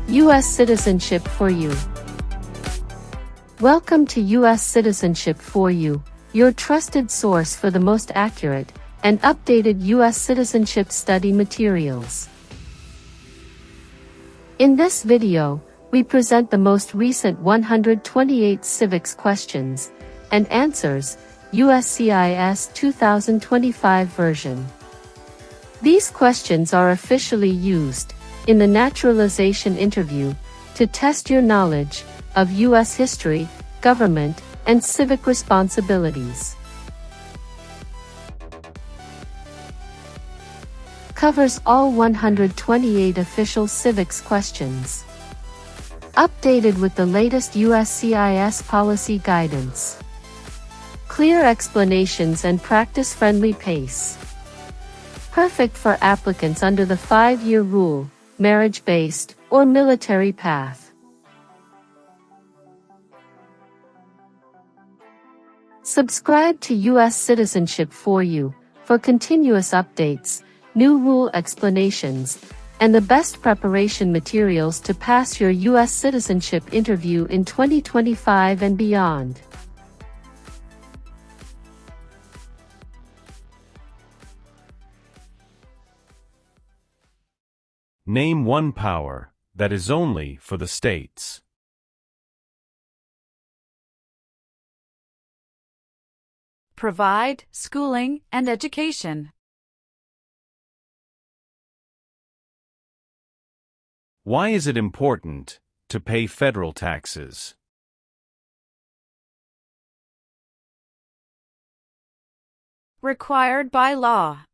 U.S. Citizenship for You. Welcome to U.S. Citizenship for You, your trusted source for the most accurate and updated U.S. citizenship study materials. In this video, we present the most recent 128 Civics questions and answers, USCIS 2025 version. These questions are officially used in the naturalization interview to test your knowledge of U.S. history, government, and civic responsibilities. Covers all 128 official civics questions. Updated with the latest USCIS policy guidance. Clear explanations and practice-friendly pace. Perfect for applicants under the 5-year rule, marriage-based, or military path. Subscribe to U.S. Citizenship for You for continuous updates, new rule explanations, and the best preparation materials to pass your U.S. citizenship interview in 2025 and beyond. Name one power that is only for the states. Provide schooling and education. Why is it important to pay federal taxes? Required by law.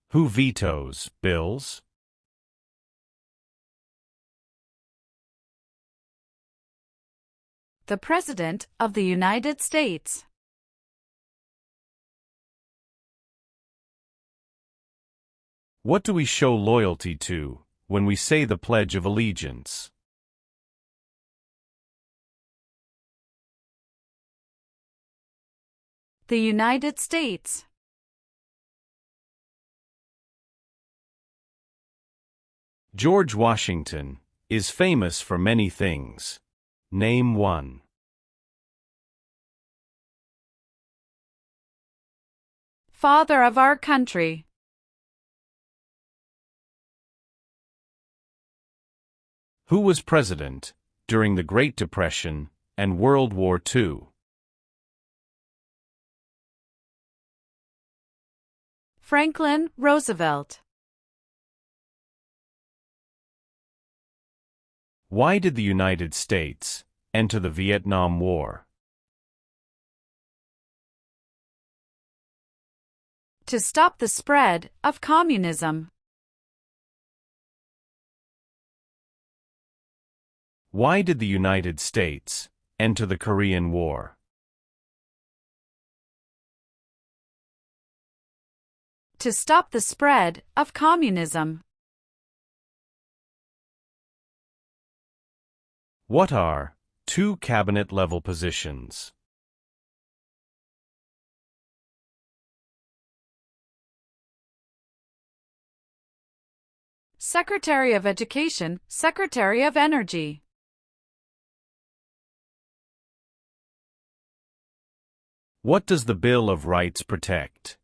Who vetoes bills? The President of the United States. What do we show loyalty to when we say the Pledge of Allegiance? The United States. George Washington is famous for many things. Name one. Father of our country. Who was president during the Great Depression and World War II? Franklin Roosevelt. Why did the United States enter the Vietnam War? To stop the spread of communism. Why did the United States enter the Korean War? To stop the spread of communism. What are two cabinet-level positions? Secretary of Education, Secretary of Energy. What does the Bill of Rights protect?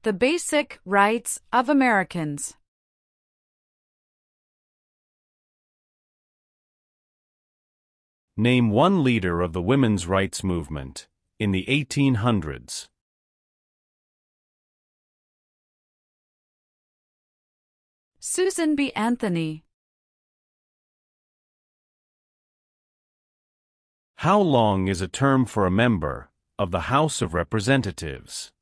The basic rights of Americans. Name one leader of the women's rights movement in the 1800s. Susan B. Anthony. How long is a term for a member of the House of Representatives?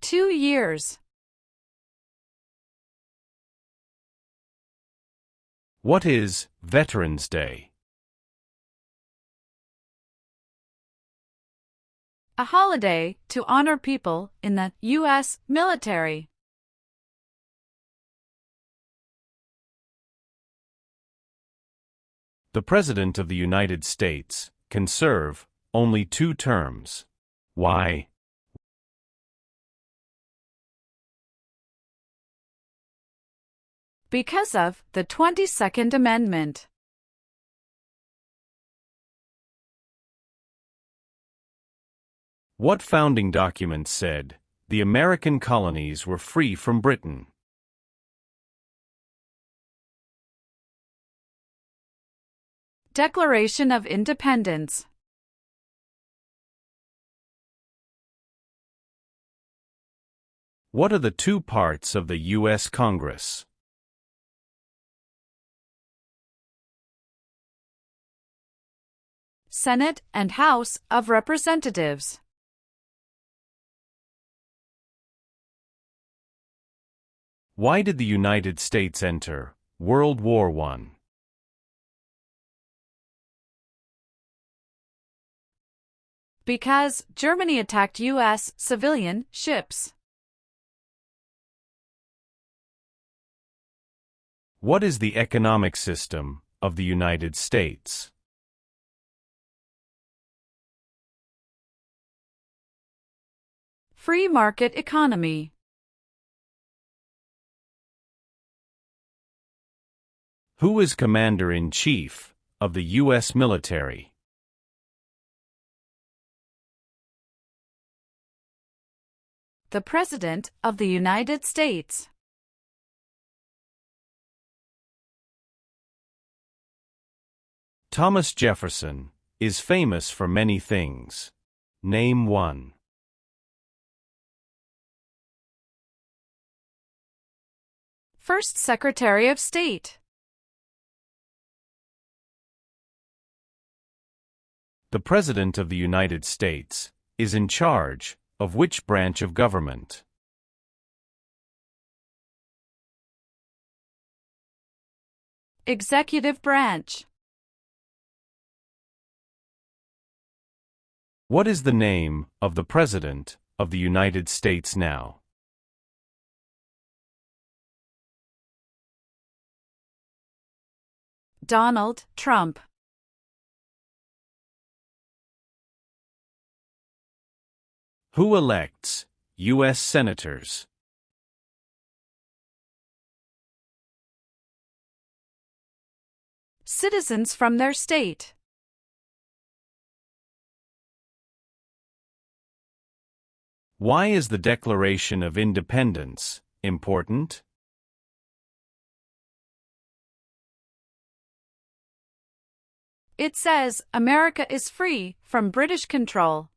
Two years. What is Veterans Day? A holiday to honor people in the U.S. military. The President of the United States can serve only 2 terms. Why? Because of the 22nd Amendment. What founding document said the American colonies were free from Britain? Declaration of Independence. What are the 2 parts of the U.S. Congress? Senate and House of Representatives. Why did the United States enter World War I? Because Germany attacked U.S. civilian ships. What is the economic system of the United States? Free market economy. Who is Commander-in-Chief of the U.S. military? The President of the United States. Thomas Jefferson is famous for many things. Name 1. First Secretary of State. The President of the United States is in charge of which branch of government? Executive branch. What is the name of the President of the United States now? Donald Trump. Who elects U.S. senators? Citizens from their state. Why is the Declaration of Independence important? It says America is free from British control.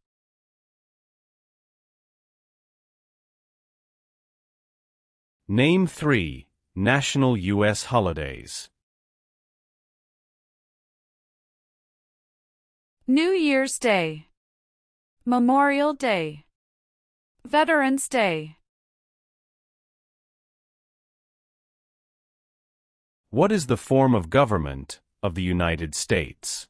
Name 3 national U.S. holidays. New Year's Day. Memorial Day. Veterans Day. What is the form of government of the United States?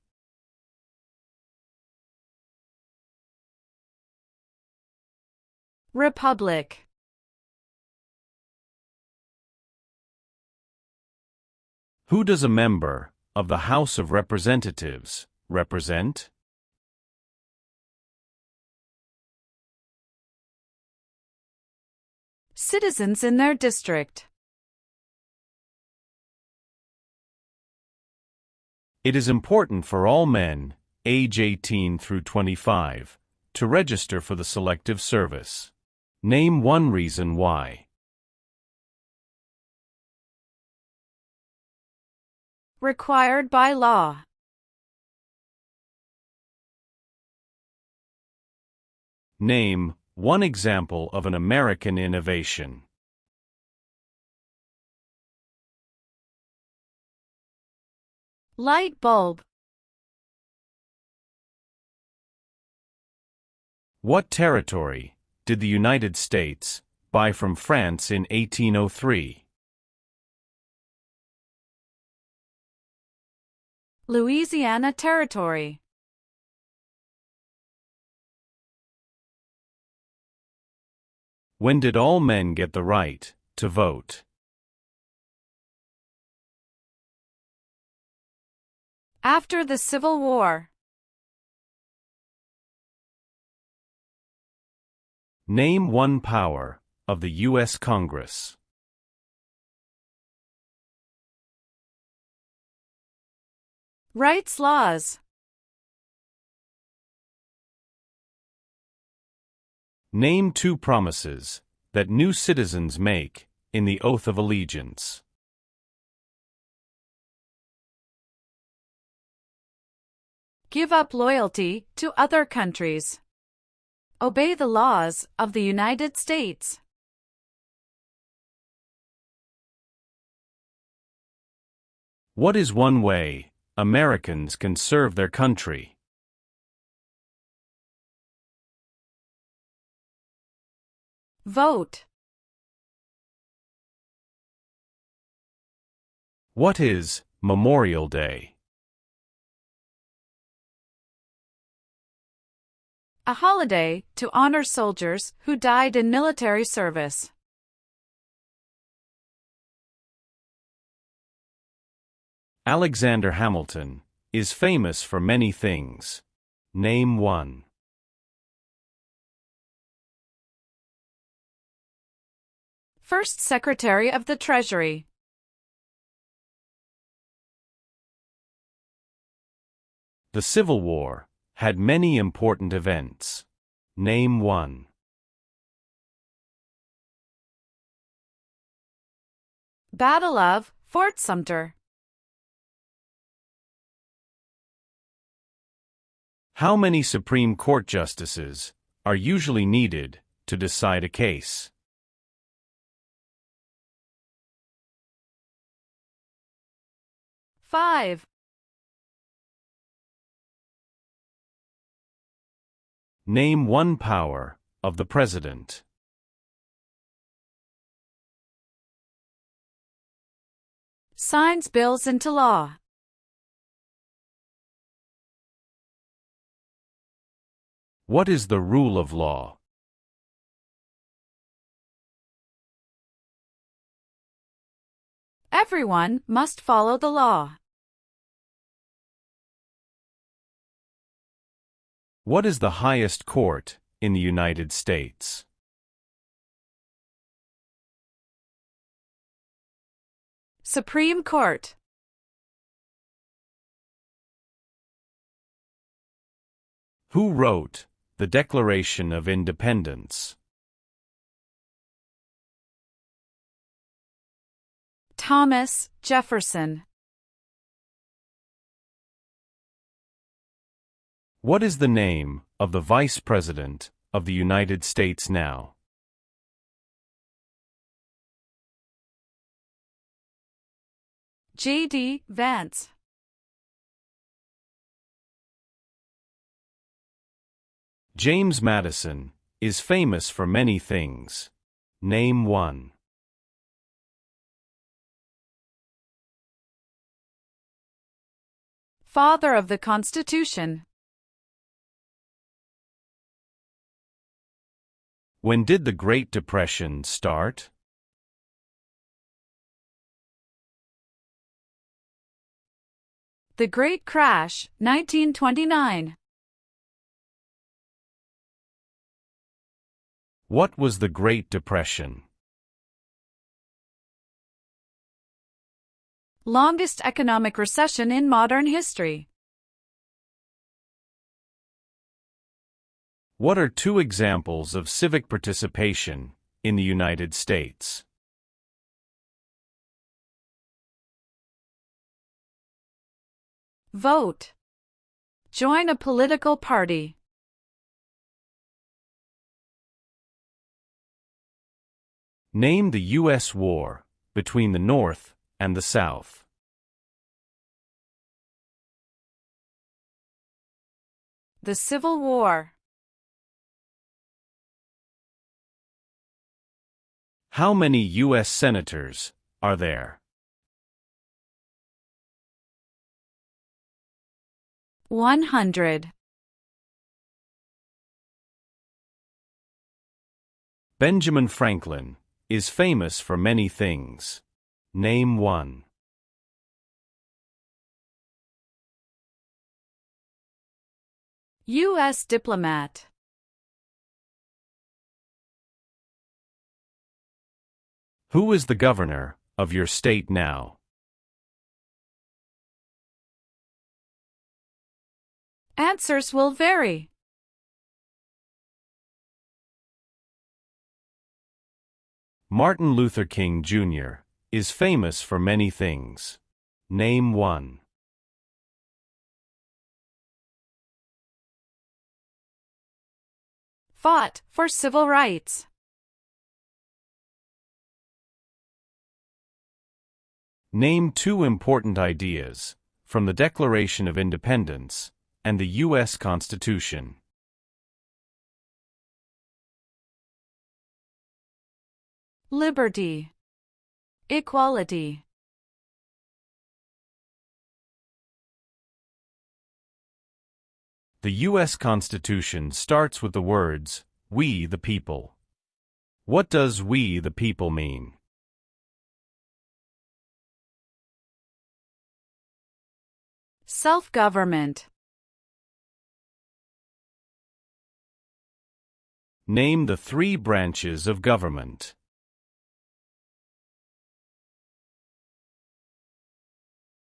Republic. Who does a member of the House of Representatives represent? Citizens in their district. It is important for all men, age 18 through 25, to register for the Selective Service. Name 1 reason why. Required by law. Name 1 example of an American innovation. Light bulb. What territory did the United States buy from France in 1803? Louisiana Territory. When did all men get the right to vote? After the Civil War. Name one power of the U.S. Congress. Rights laws. Name two promises that new citizens make in the oath of allegiance. Give up loyalty to other countries. Obey the laws of the United States. What is one way Americans can serve their country? Vote. What is Memorial Day? A holiday to honor soldiers who died in military service. Alexander Hamilton is famous for many things. Name one. First Secretary of the Treasury. The Civil War had many important events. Name one. Battle of Fort Sumter. How many Supreme Court justices are usually needed to decide a case? 5. Name one power of the President. Signs bills into law. What is the rule of law? Everyone must follow the law. What is the highest court in the United States? Supreme Court. Who wrote the Declaration of Independence? Thomas Jefferson. What is the name of the Vice President of the United States now? J.D. Vance. James Madison is famous for many things. Name one. Father of the Constitution. When did the Great Depression start? The Great Crash, 1929. What was the Great Depression? Longest economic recession in modern history. What are two examples of civic participation in the United States? Vote. Join a political party. Name the U.S. war between the North and the South. The Civil War. How many U.S. senators are there? 100. Benjamin Franklin is famous for many things. Name one. U.S. diplomat. Who is the governor of your state now? Answers will vary. Martin Luther King Jr. is famous for many things. Name one. Fought for civil rights. Name two important ideas from the Declaration of Independence and the U.S. Constitution. Liberty. Equality. The U.S. Constitution starts with the words, "We the people." What does "we the people" mean? Self-government. Name the three branches of government.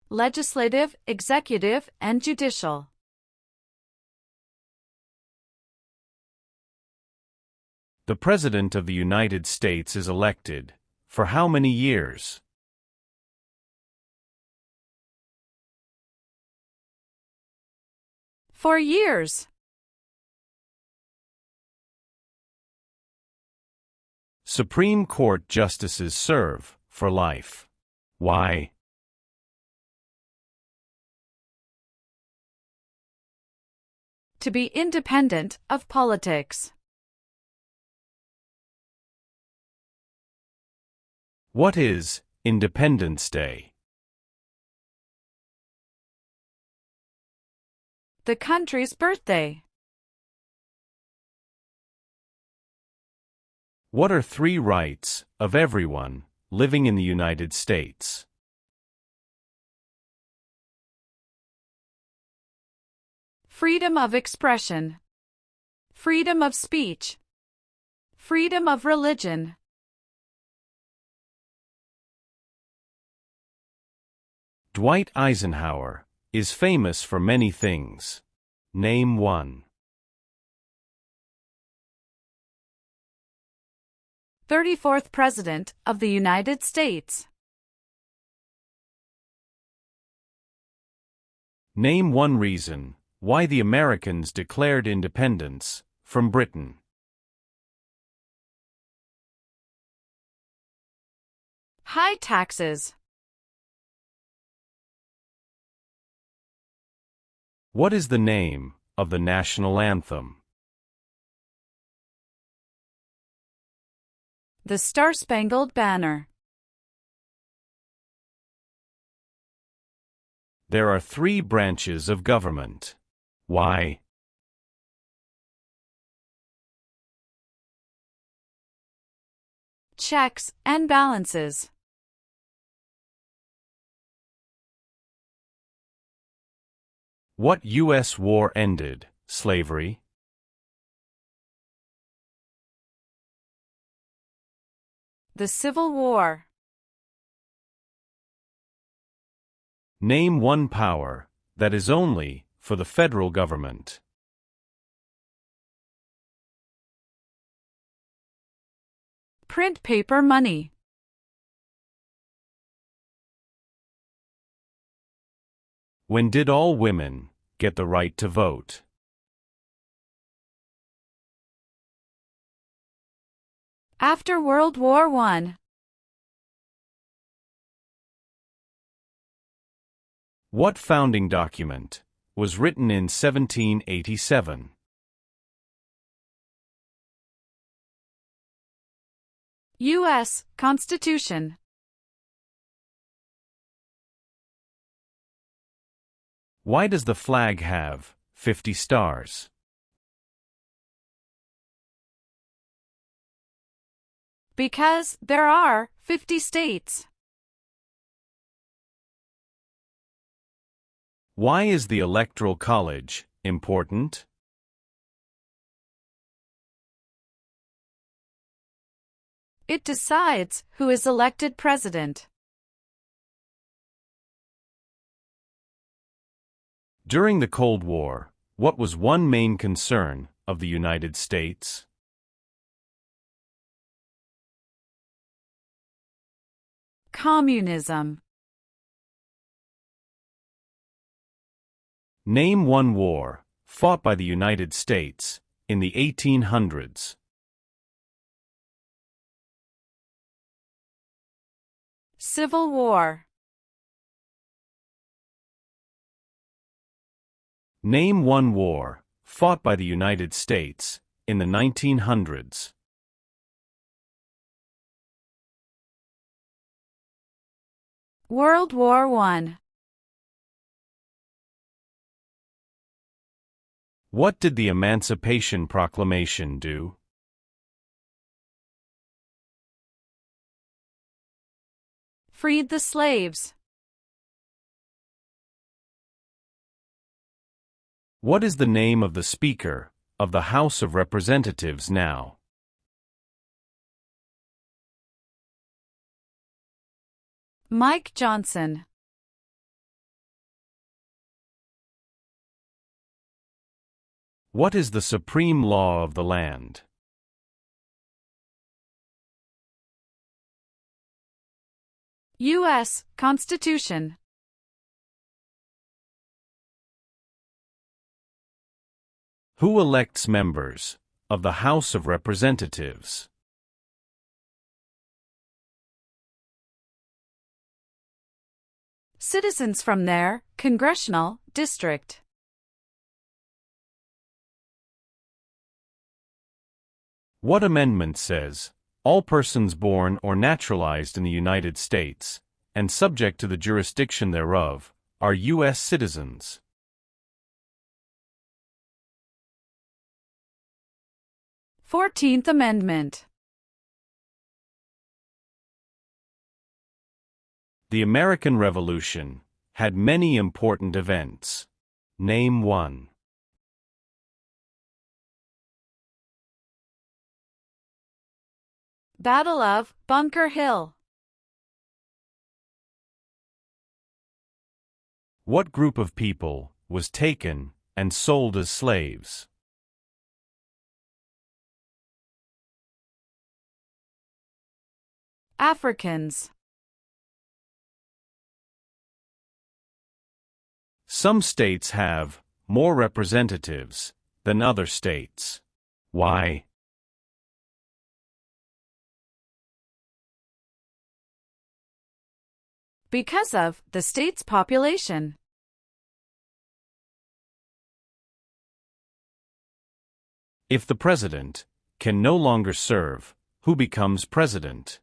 Legislative, executive, and judicial. The President of the United States is elected for how many years? For years. Supreme Court justices serve for life. Why? To be independent of politics. What is Independence Day? The country's birthday. What are three rights of everyone living in the United States? Freedom of expression. Freedom of speech. Freedom of religion. Dwight Eisenhower is famous for many things. Name one. 34th President of the United States. Name one reason why the Americans declared independence from Britain. High taxes. What is the name of the national anthem? The Star-Spangled Banner. There are three branches of government. Why? Checks and balances. What U.S. war ended slavery? The Civil War. Name one power that is only for the federal government. Print paper money. When did all women get the right to vote? After World War I. What founding document was written in 1787? U.S. Constitution. Why does the flag have 50 stars? Because there are 50 states. Why is the Electoral College important? It decides who is elected president. During the Cold War, what was one main concern of the United States? Communism. Name one war fought by the United States in the 1800s. Civil War. Name one war fought by the United States in the 1900s. World War I. What did the Emancipation Proclamation do? Freed the slaves. What is the name of the Speaker of the House of Representatives now? Mike Johnson. What is the supreme law of the land? U.S. Constitution. Who elects members of the House of Representatives? Citizens from their congressional district. What amendment says, all persons born or naturalized in the United States, and subject to the jurisdiction thereof, are U.S. citizens? Fourteenth Amendment. The American Revolution had many important events. Name one. Battle of Bunker Hill. What group of people was taken and sold as slaves? Africans. Some states have more representatives than other states. Why? Because of the state's population. If the president can no longer serve, who becomes president?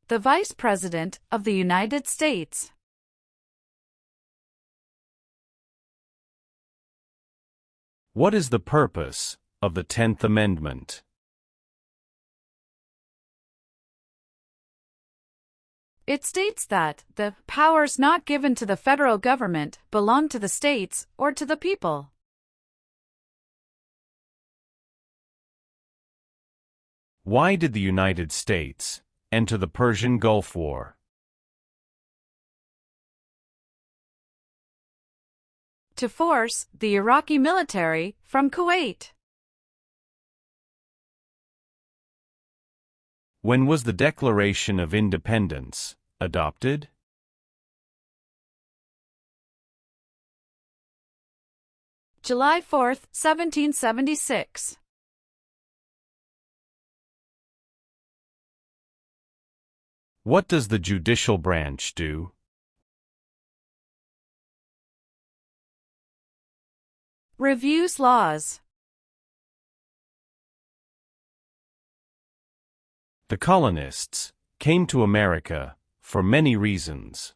The Vice President of the United States. What is the purpose of the 10th Amendment? It states that the powers not given to the federal government belong to the states or to the people. Why did the United States enter the Persian Gulf War? To force the Iraqi military from Kuwait. When was the Declaration of Independence adopted? July 4, 1776. What does the judicial branch do? Reviews laws. The colonists came to America for many reasons.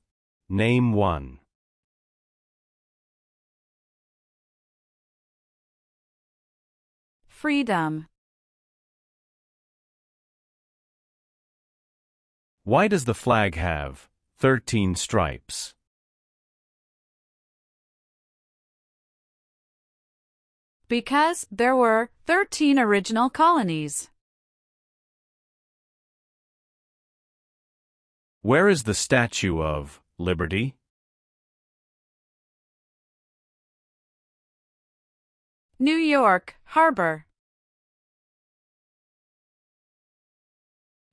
Name one. Freedom. Why does the flag have 13 stripes? Because there were 13 original colonies. Where is the Statue of Liberty? New York Harbor.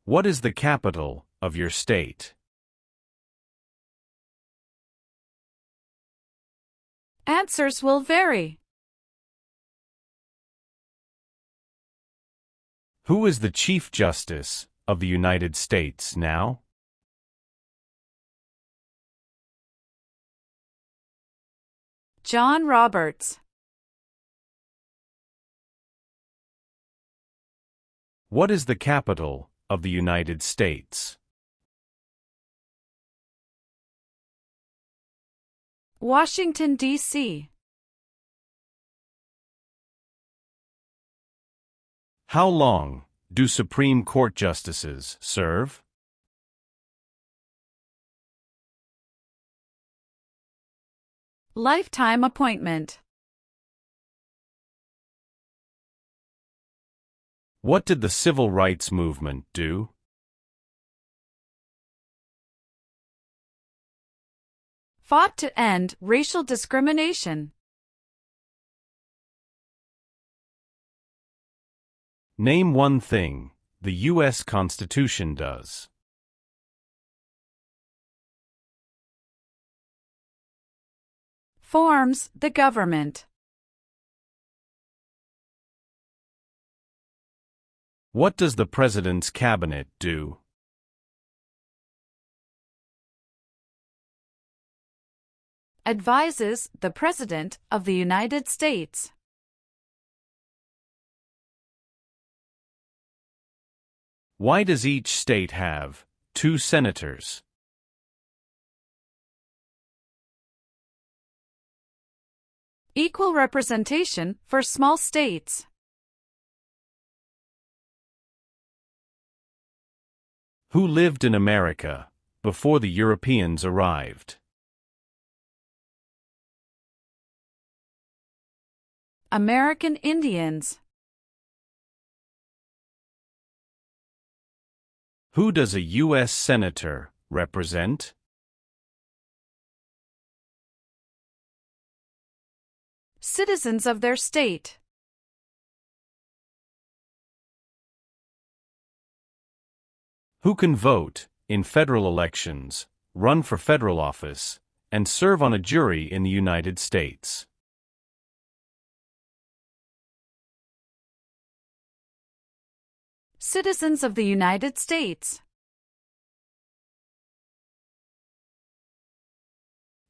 What is the capital of your state? Answers will vary. Who is the Chief Justice of the United States now? John Roberts. What is the capital of the United States? Washington, D.C. How long do Supreme Court justices serve? Lifetime appointment. What did the Civil Rights Movement do? Fought to end racial discrimination. Name one thing the U.S. Constitution does. Forms the government. What does the President's Cabinet do? Advises the President of the United States. Why does each state have 2 senators? Equal representation for small states. Who lived in America before the Europeans arrived? American Indians. Who does a U.S. Senator represent? Citizens of their state. Who can vote in federal elections, run for federal office, and serve on a jury in the United States? Citizens of the United States.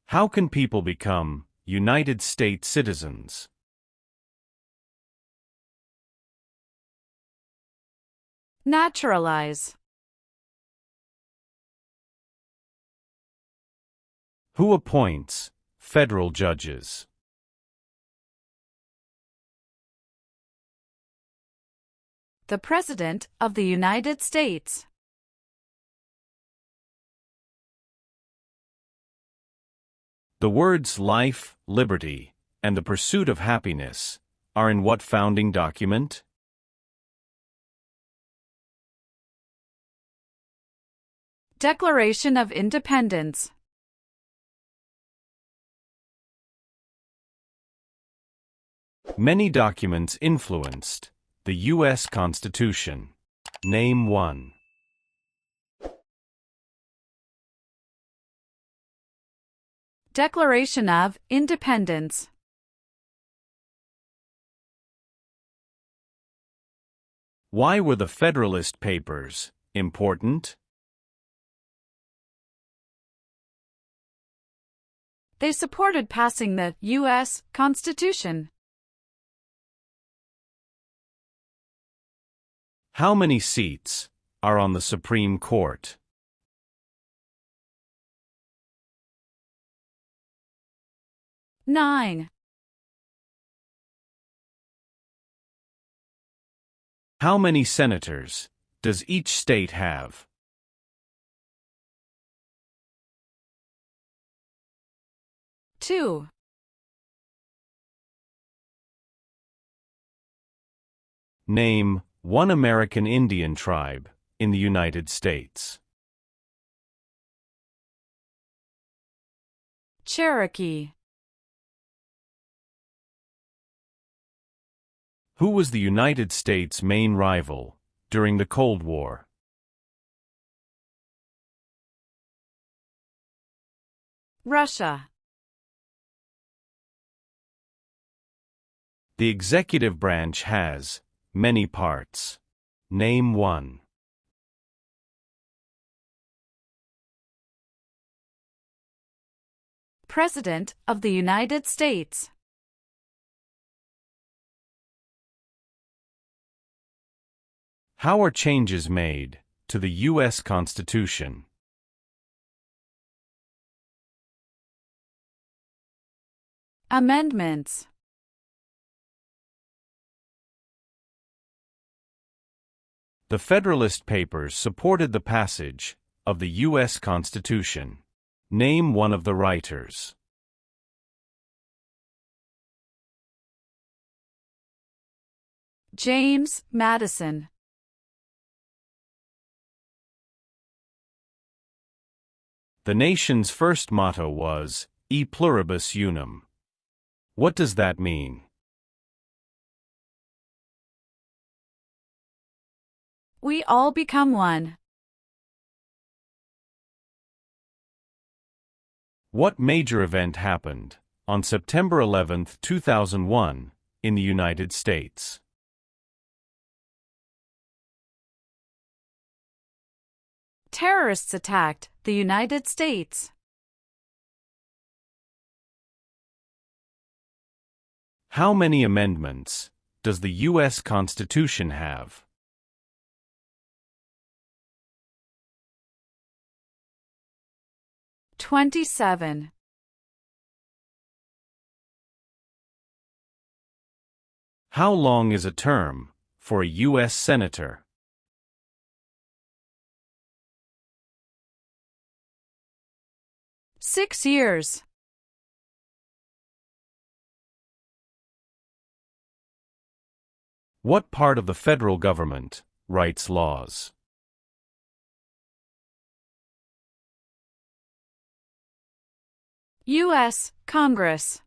How can people become United States citizens? Naturalize. Who appoints federal judges? The President of the United States. The words life, liberty, and the pursuit of happiness are in what founding document? Declaration of Independence. Many documents influenced the U.S. Constitution. Name one. Declaration of Independence. Why were the Federalist Papers important? They supported passing the U.S. Constitution. How many seats are on the Supreme Court? Nine. How many senators does each state have? Two. Name one American Indian tribe in the United States. Cherokee. Who was the United States' main rival during the Cold War? Russia. The executive branch has many parts. Name one. President of the United States. How are changes made to the U.S. Constitution? Amendments. The Federalist Papers supported the passage of the U.S. Constitution. Name one of the writers. James Madison. The nation's first motto was E pluribus unum. What does that mean? We all become one. What major event happened on September 11, 2001, in the United States? Terrorists attacked the United States. How many amendments does the U.S. Constitution have? 27. How long is a term for a U.S. Senator? Six years. What part of the federal government writes laws? U.S. Congress.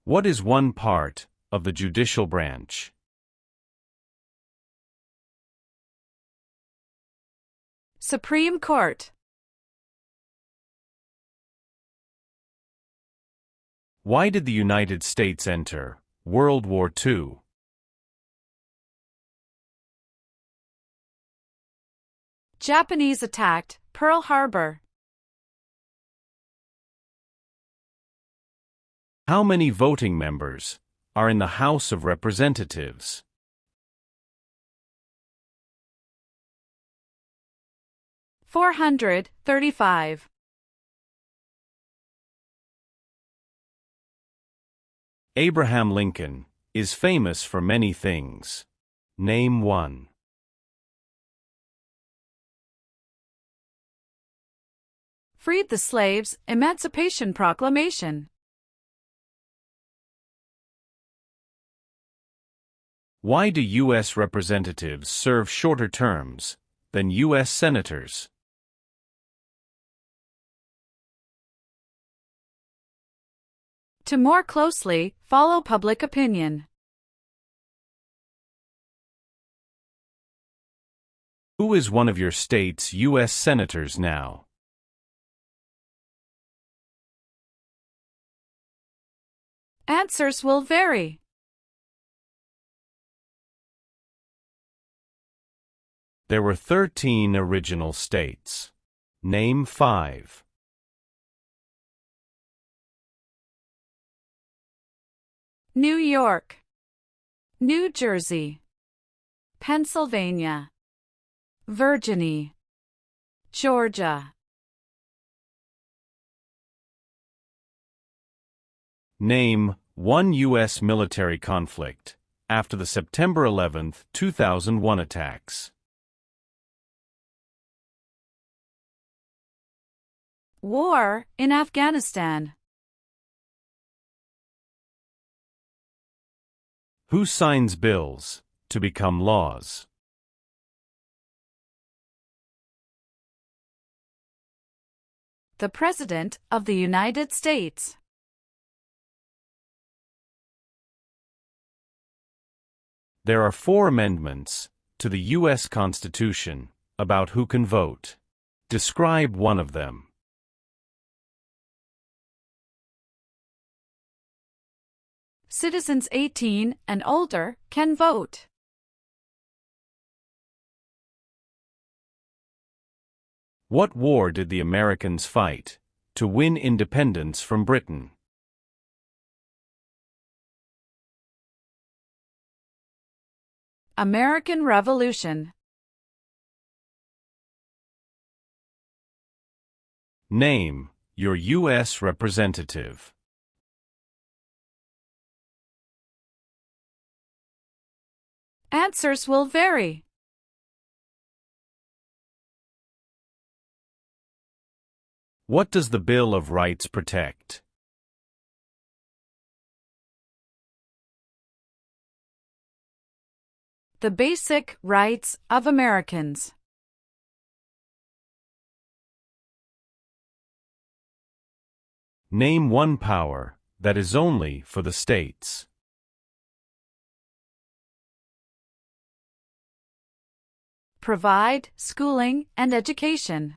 What is one part of the judicial branch? Supreme Court. Why did the United States enter World War II? Japanese attacked Pearl Harbor. How many voting members are in the House of Representatives? 435. Abraham Lincoln is famous for many things. Name one. Freed the slaves, Emancipation Proclamation. Why do U.S. representatives serve shorter terms than U.S. senators? To more closely follow public opinion. Who is one of your state's U.S. senators now? Answers will vary. There were 13 original states. Name 5. New York, New Jersey, Pennsylvania, Virginia, Georgia. Name one U.S. military conflict after the September 11, 2001 attacks. War in Afghanistan. Who signs bills to become laws? The President of the United States. There are 4 amendments to the U.S. Constitution about who can vote. Describe one of them. Citizens 18 and older can vote. What war did the Americans fight to win independence from Britain? American Revolution. Name your U.S. representative. Answers will vary. What does the Bill of Rights protect? The basic rights of Americans. Name one power that is only for the states. Provide schooling and education.